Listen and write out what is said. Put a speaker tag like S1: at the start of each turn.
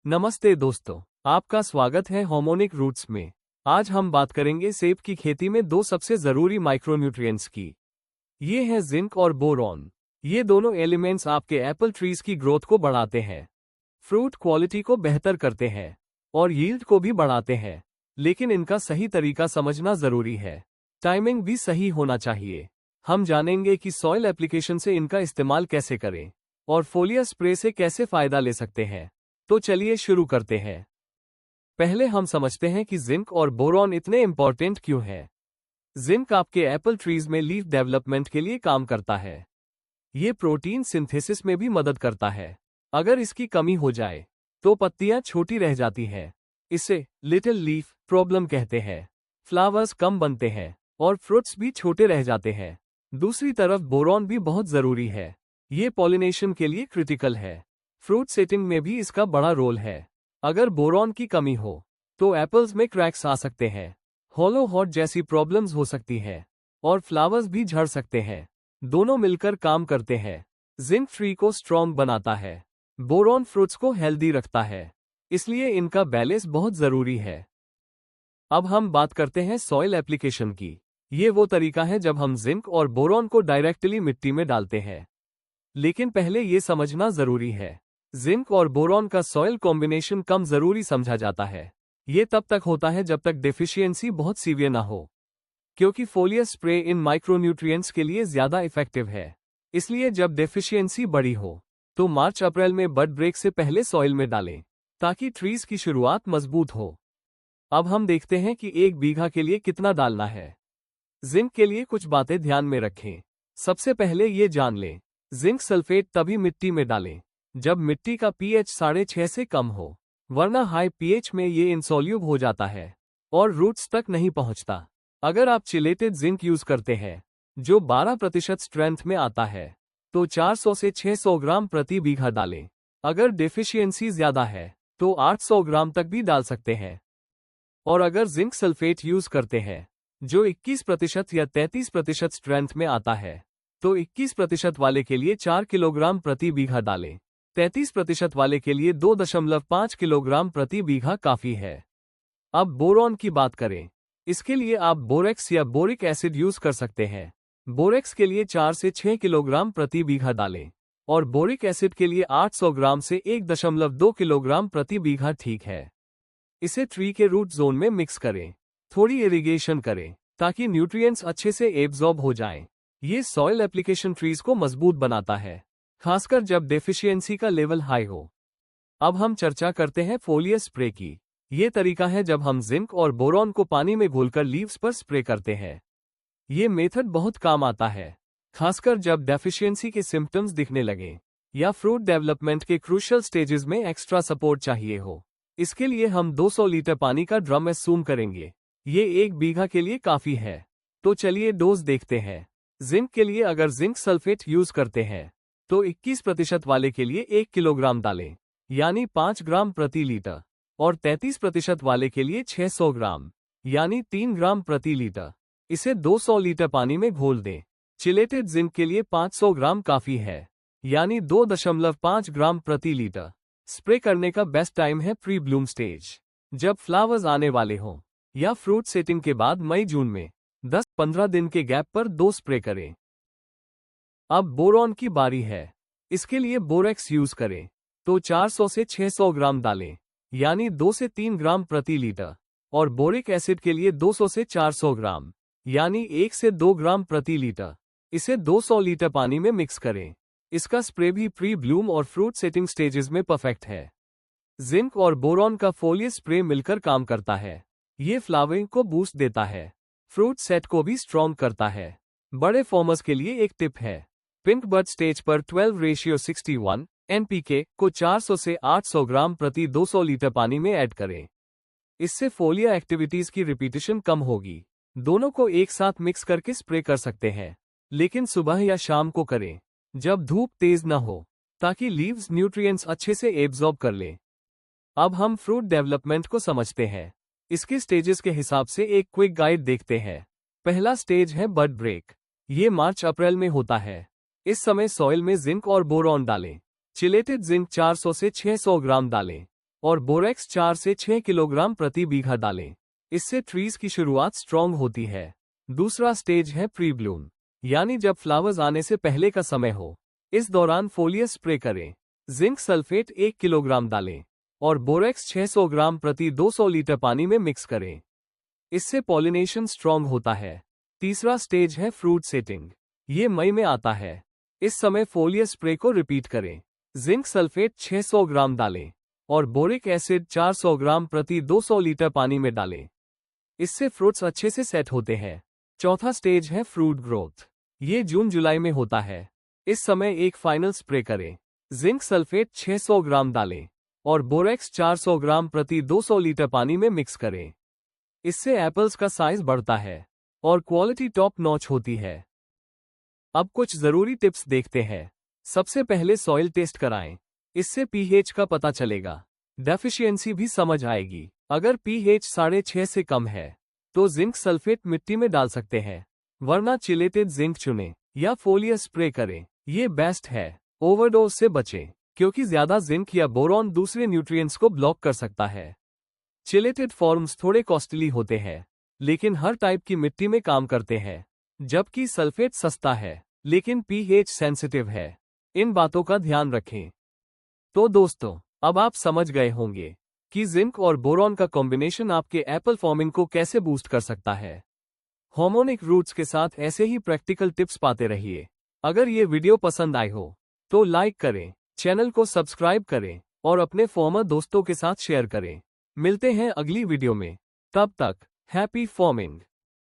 S1: नमस्ते दोस्तों, आपका स्वागत है हार्मोनिक रूट्स में। आज हम बात करेंगे सेब की खेती में दो सबसे जरूरी माइक्रोन्यूट्रिएंट्स की। ये हैं जिंक और बोरॉन। ये दोनों एलिमेंट्स आपके एप्पल ट्रीज की ग्रोथ को बढ़ाते हैं, फ्रूट क्वालिटी को बेहतर करते हैं और यील्ड को भी बढ़ाते हैं। लेकिन इनका सही तरीका समझना जरूरी है। टाइमिंग भी सही होना चाहिए। हम जानेंगे कि सॉइल एप्लीकेशन से इनका इस्तेमाल कैसे करें और फोलियर स्प्रे से कैसे फायदा ले सकते हैं। तो चलिए शुरू करते हैं। पहले हम समझते हैं कि जिंक और बोरॉन इतने इंपॉर्टेंट क्यों हैं। जिंक आपके एप्पल ट्रीज में लीफ डेवलपमेंट के लिए काम करता है। ये प्रोटीन सिंथेसिस में भी मदद करता है। अगर इसकी कमी हो जाए तो पत्तियां छोटी रह जाती हैं। इसे लिटिल लीफ प्रॉब्लम कहते हैं। फ्लावर्स कम बनते हैं और फ्रूट्स भी छोटे रह जाते हैं। दूसरी तरफ बोरॉन भी बहुत जरूरी है। ये पॉलिनेशन के लिए क्रिटिकल है। फ्रूट सेटिंग में भी इसका बड़ा रोल है। अगर बोरॉन की कमी हो तो एप्पल्स में क्रैक्स आ सकते हैं, हॉलो हॉट जैसी प्रॉब्लम्स हो सकती हैं और फ्लावर्स भी झड़ सकते हैं। दोनों मिलकर काम करते हैं। जिंक ट्री को स्ट्रॉन्ग बनाता है, बोरॉन फ्रूट्स को हेल्दी रखता है। इसलिए इनका बैलेंस बहुत जरूरी है। अब हम बात करते हैं सॉइल एप्लीकेशन की। ये वो तरीका है जब हम जिंक और बोरॉन को डायरेक्टली मिट्टी में डालते हैं। लेकिन पहले ये समझना जरूरी है, जिंक और बोरॉन का सॉइल कॉम्बिनेशन कम जरूरी समझा जाता है। ये तब तक होता है जब तक डेफिशिएंसी बहुत सीवियर ना हो, क्योंकि फोलियर स्प्रे इन माइक्रोन्यूट्रिएंट्स के लिए ज्यादा इफेक्टिव है। इसलिए जब डेफिशिएंसी बड़ी हो तो मार्च अप्रैल में बड ब्रेक से पहले सॉइल में डालें, ताकि ट्रीज की शुरुआत मजबूत हो। अब हम देखते हैं कि 1 बीघा के लिए कितना डालना है। जिंक के लिए कुछ बातें ध्यान में रखें। सबसे पहले ये जान लें, जिंक सल्फेट तभी मिट्टी में डालें जब मिट्टी का पीएच 6.5 से कम हो, वरना हाई पीएच में ये इनसॉल्यूब हो जाता है और रूट्स तक नहीं पहुंचता। अगर आप चिलेटेड जिंक यूज करते हैं जो 12% स्ट्रेंथ में आता है तो 400 से 600 ग्राम प्रति बीघा डालें। अगर डेफिशिएंसी ज्यादा है तो 800 ग्राम तक भी डाल सकते हैं। और अगर जिंक सल्फेट यूज करते हैं जो 21% या 33% स्ट्रेंथ में आता है तो 21% वाले के लिए 4 किलोग्राम प्रति बीघा डालें। 33% वाले के लिए 2.5 किलोग्राम प्रति बीघा काफी है। अब बोरॉन की बात करें। इसके लिए आप बोरेक्स या बोरिक एसिड यूज कर सकते हैं। बोरेक्स के लिए 4 से 6 किलोग्राम प्रति बीघा डालें और बोरिक एसिड के लिए 800 ग्राम से 1.2 किलोग्राम प्रति बीघा ठीक है। इसे ट्री के रूट जोन में मिक्स करें। थोड़ी इरिगेशन करें ताकि न्यूट्रिएंट्स अच्छे से एब्जॉर्ब हो जाएं। ये सॉइल एप्लीकेशन ट्रीज को मजबूत बनाता है, खासकर जब डेफिशिएंसी का लेवल हाई हो। अब हम चर्चा करते हैं फोलियर स्प्रे की। ये तरीका है जब हम जिंक और बोरॉन को पानी में घोलकर लीव्स पर स्प्रे करते हैं। ये मेथड बहुत काम आता है, खासकर जब डेफिशिएंसी के सिम्टम्स दिखने लगे या फ्रूट डेवलपमेंट के क्रूशियल स्टेजेस में एक्स्ट्रा सपोर्ट चाहिए हो। इसके लिए हम 200 लीटर पानी का ड्रम एस्यूम करेंगे। ये 1 बीघा के लिए काफी है। तो चलिए डोज देखते हैं। जिंक के लिए अगर जिंक सल्फेट यूज करते हैं तो 21% वाले के लिए 1 किलोग्राम डालें, यानी 5 ग्राम प्रति लीटर, और 33% वाले के लिए 600 ग्राम, यानी 3 ग्राम प्रति लीटर। इसे 200 लीटर पानी में घोल दें। चिलेटेड जिंक के लिए 500 ग्राम काफी है, यानी 2.5 ग्राम प्रति लीटर। स्प्रे करने का बेस्ट टाइम है प्री ब्लूम स्टेज, जब फ्लावर्स आने वाले हों, या फ्रूट सेटिंग के बाद मई जून में 10-15 दिन के गैप पर 2 स्प्रे करें। अब बोरॉन की बारी है। इसके लिए बोरेक्स यूज करें तो 400 से 600 ग्राम डालें, यानी 2 से 3 ग्राम प्रति लीटर, और बोरिक एसिड के लिए 200 से 400 ग्राम, यानी 1 से 2 ग्राम प्रति लीटर। इसे 200 लीटर पानी में मिक्स करें। इसका स्प्रे भी प्री ब्लूम और फ्रूट सेटिंग स्टेजेस में परफेक्ट है। जिंक और बोरॉन का फोलियर स्प्रे मिलकर काम करता है। ये फ्लावरिंग को बूस्ट देता है, फ्रूट सेट को भी स्ट्रॉन्ग करता है। बड़े फॉर्मर्स के लिए एक टिप है, पिंक बड स्टेज पर 12:61 एनपीके को 400 से 800 ग्राम प्रति 200 लीटर पानी में ऐड करें। इससे फोलियर एक्टिविटीज की रिपीटिशन कम होगी। दोनों को एक साथ मिक्स करके स्प्रे कर सकते हैं, लेकिन सुबह या शाम को करें जब धूप तेज न हो, ताकि लीव्स न्यूट्रिएंट्स अच्छे से एब्जॉर्ब कर लें। अब हम फ्रूट डेवलपमेंट को समझते हैं। इसके स्टेजेस के हिसाब से एक क्विक गाइड देखते हैं। पहला स्टेज है बड ब्रेक। ये मार्च अप्रैल में होता है। इस समय सॉइल में जिंक और बोरॉन डालें। चिलेटेड जिंक 400 से 600 ग्राम डालें। और बोरेक्स 4 से 6 किलोग्राम प्रति बीघा डालें। इससे ट्रीज की शुरुआत स्ट्रॉन्ग होती है। दूसरा स्टेज है प्री ब्लूम, यानी जब फ्लावर्स आने से पहले का समय हो। इस दौरान फोलियर स्प्रे करें। जिंक सल्फेट 1 किलोग्राम डालें और बोरेक्स 600 ग्राम प्रति 200 लीटर पानी में मिक्स करें। इससे पॉलिनेशन स्ट्रॉन्ग होता है। तीसरा स्टेज है फ्रूट सेटिंग। ये मई में आता है। इस समय फोलियर स्प्रे को रिपीट करें। जिंक सल्फेट 600 ग्राम डालें और बोरिक एसिड 400 ग्राम प्रति 200 लीटर पानी में डालें। इससे फ्रूट्स अच्छे से सेट होते हैं। चौथा स्टेज है फ्रूट ग्रोथ। ये जून जुलाई में होता है। इस समय एक फाइनल स्प्रे करें। जिंक सल्फेट 600 ग्राम डालें और बोरेक्स 400 ग्राम प्रति 200 लीटर पानी में मिक्स करें। इससे एप्पल्स का साइज बढ़ता है और क्वालिटी टॉप नॉच होती है। अब कुछ जरूरी टिप्स देखते हैं। सबसे पहले सॉइल टेस्ट कराएं। इससे पीएच का पता चलेगा। डेफिशिएंसी भी समझ आएगी। अगर पीएच 6.5 से कम है तो जिंक सल्फेट मिट्टी में डाल सकते हैं, वरना चिलेटेड जिंक चुनें या फोलियर स्प्रे करें। ये बेस्ट है। ओवरडोज से बचें, क्योंकि ज्यादा जिंक या बोरॉन दूसरे न्यूट्रिएंट्स को ब्लॉक कर सकता है। चिलेटेड फॉर्म्स थोड़े कॉस्टली होते हैं, लेकिन हर टाइप की मिट्टी में काम करते हैं, जबकि सल्फेट सस्ता है लेकिन पीएच सेंसिटिव है। इन बातों का ध्यान रखें। तो दोस्तों, अब आप समझ गए होंगे कि जिंक और बोरॉन का कॉम्बिनेशन आपके एप्पल फार्मिंग को कैसे बूस्ट कर सकता है। हार्मोनिक रूट्स के साथ ऐसे ही प्रैक्टिकल टिप्स पाते रहिए। अगर ये वीडियो पसंद आई हो तो लाइक करें, चैनल को सब्सक्राइब करें और अपने फार्मर दोस्तों के साथ शेयर करें। मिलते हैं अगली वीडियो में। तब तक हैप्पी फार्मिंग।